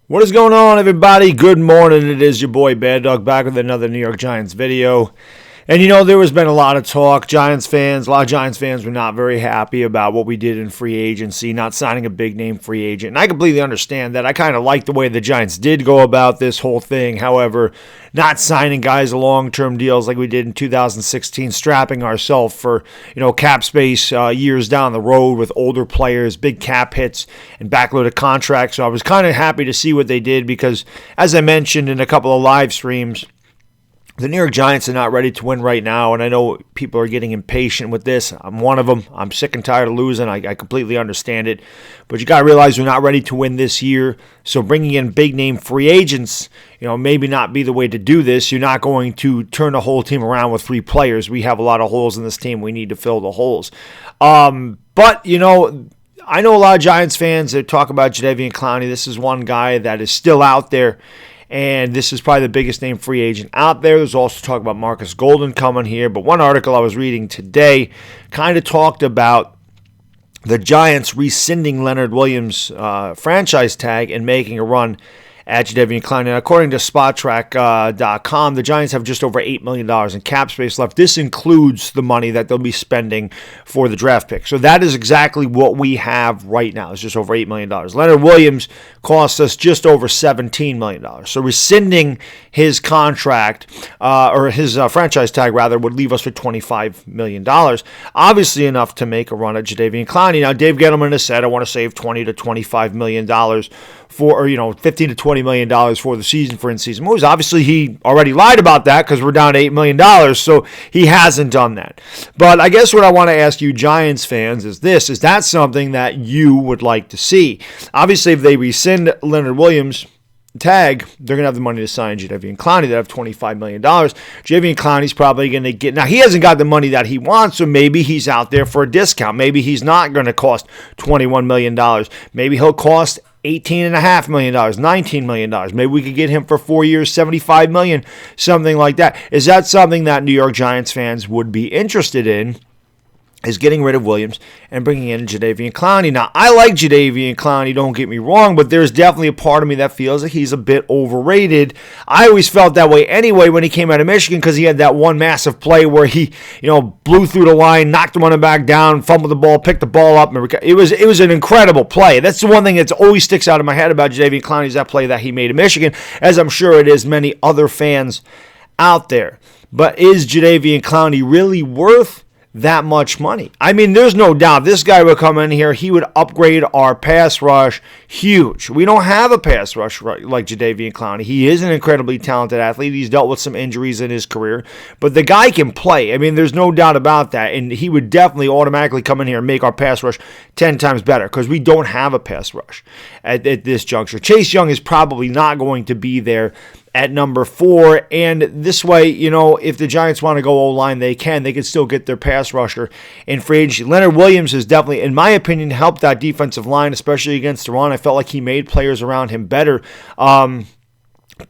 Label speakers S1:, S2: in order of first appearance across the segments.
S1: What is going on, everybody? Good morning. It is your boy Baddog back with another New York Giants video. And there has been a lot of talk. A lot of Giants fans were not very happy about what we did in free agency, not signing a big name free agent. And I completely understand that. I kind of like the way the Giants did go about this whole thing. However, not signing guys to long-term deals like we did in 2016, strapping ourselves for, cap space years down the road with older players, big cap hits, and backloaded contracts. So I was kind of happy to see what they did because, as I mentioned in a couple of live streams, the New York Giants are not ready to win right now, and I know people are getting impatient with this. I'm one of them. I'm sick and tired of losing. I completely understand it. But you got to realize we're not ready to win this year, so bringing in big-name free agents, maybe not be the way to do this. You're not going to turn the whole team around with 3 players. We have a lot of holes in this team. We need to fill the holes. But, I know a lot of Giants fans that talk about Jadeveon Clowney. This is one guy that is still out there. And this is probably the biggest name free agent out there. There's also talk about Marcus Golden coming here. But one article I was reading today kind of talked about the Giants rescinding Leonard WIlliams' franchise tag and making a run at Jadeveon Clowney. And according to SpotTrack.com, the Giants have just over $8 million in cap space left. This includes the money that they'll be spending for the draft pick. So that is exactly what we have right now. It's just over $8 million. Leonard WIlliams cost us just over $17 million. So rescinding his contract, or his franchise tag rather, would leave us with $25 million. Obviously enough to make a run at Jadeveon Clowney. Now, Dave Gettleman has said, I want to save $20 to $25 million for, or $15 to $20 million for the season for in-season moves. Obviously, he already lied about that because we're down to $8 million, so he hasn't done that. But I guess what I want to ask you Giants fans is this: is that something that you would like to see? Obviously, if they rescind Leonard WIlliams' tag, they're going to have the money to sign Jadeveon Clowney. They have $25 million. Jadeveon Clowney's probably going to get... Now, he hasn't got the money that he wants, so maybe he's out there for a discount. Maybe he's not going to cost $21 million. Maybe he'll cost $18.5 million, $19 million. Maybe we could get him for 4 years, $75 million, something like that. Is that something that New York Giants fans would be interested in? Is getting rid of Williams and bringing in Jadeveon Clowney. Now, I like Jadeveon Clowney, don't get me wrong, but there's definitely a part of me that feels like he's a bit overrated. I always felt that way anyway when he came out of Michigan because he had that one massive play where he, blew through the line, knocked the running back down, fumbled the ball, picked the ball up. It was an incredible play. That's the one thing that always sticks out in my head about Jadeveon Clowney is that play that he made in Michigan, as I'm sure it is many other fans out there. But is Jadeveon Clowney really worth that much money? I mean, there's no doubt this guy would come in here, he would upgrade our pass rush huge. We don't have a pass rush like Jadeveon Clowney. He is an incredibly talented athlete. He's dealt with some injuries in his career, but the guy can play. I mean, there's no doubt about that, and he would definitely automatically come in here and make our pass rush 10 times better because we don't have a pass rush at this juncture. Chase Young is probably not going to be there at number 4, and this way, if the Giants want to go O-line, they can still get their pass rusher in free agency. Leonard WIlliams has definitely, in my opinion, helped that defensive line, especially against the run. I felt like he made players around him better.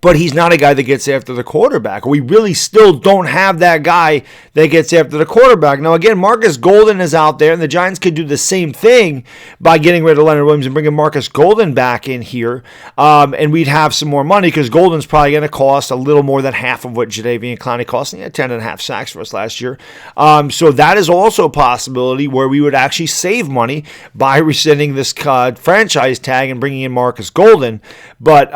S1: But he's not a guy that gets after the quarterback. We really still don't have that guy that gets after the quarterback. Now, again, Marcus Golden is out there, and the Giants could do the same thing by getting rid of Leonard WIlliams and bringing Marcus Golden back in here, and we'd have some more money because Golden's probably going to cost a little more than half of what Jadeveon Clowney cost. He had 10.5 sacks for us last year. So that is also a possibility where we would actually save money by rescinding this franchise tag and bringing in Marcus Golden. But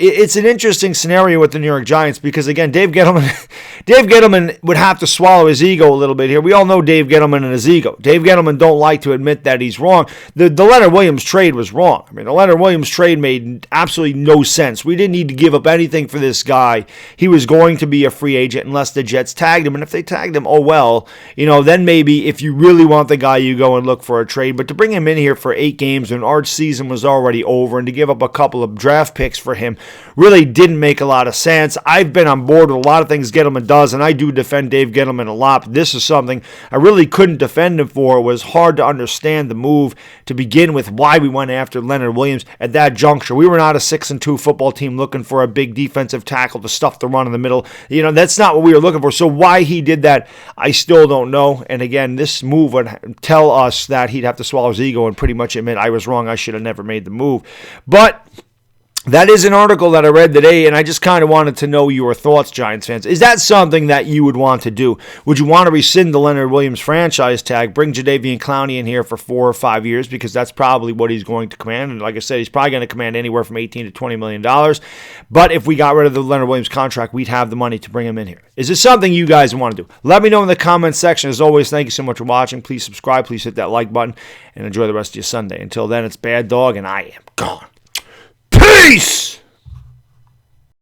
S1: it's an interesting scenario with the New York Giants because, again, Dave Gettleman would have to swallow his ego a little bit here. We all know Dave Gettleman and his ego. Dave Gettleman don't like to admit that he's wrong. The Leonard WIlliams trade was wrong. I mean, the Leonard WIlliams trade made absolutely no sense. We didn't need to give up anything for this guy. He was going to be a free agent unless the Jets tagged him, and if they tagged him, oh well. Then maybe if you really want the guy, you go and look for a trade. But to bring him in here for 8 games when our season was already over and to give up a couple of draft picks for him really didn't make a lot of sense. I've been on board with a lot of things Gettleman does, and I do defend Dave Gettleman a lot, but this is something I really couldn't defend him for. It was hard to understand the move to begin with, why we went after Leonard WIlliams at that juncture. We were not a 6-2 football team looking for a big defensive tackle to stuff the run in the middle. That's not what we were looking for. So why he did that, I still don't know. And again, this move would tell us that he'd have to swallow his ego and pretty much admit I was wrong. I should have never made the move. But that is an article that I read today, and I just kind of wanted to know your thoughts, Giants fans. Is that something that you would want to do? Would you want to rescind the Leonard WIlliams franchise tag, bring Jadeveon Clowney in here for 4 or 5 years, because that's probably what he's going to command, and like I said, he's probably going to command anywhere from $18 to $20 million, but if we got rid of the Leonard WIlliams contract, we'd have the money to bring him in here. Is this something you guys want to do? Let me know in the comments section. As always, thank you so much for watching. Please subscribe, please hit that like button, and enjoy the rest of your Sunday. Until then, it's Bad Dog, and I am gone. Peace!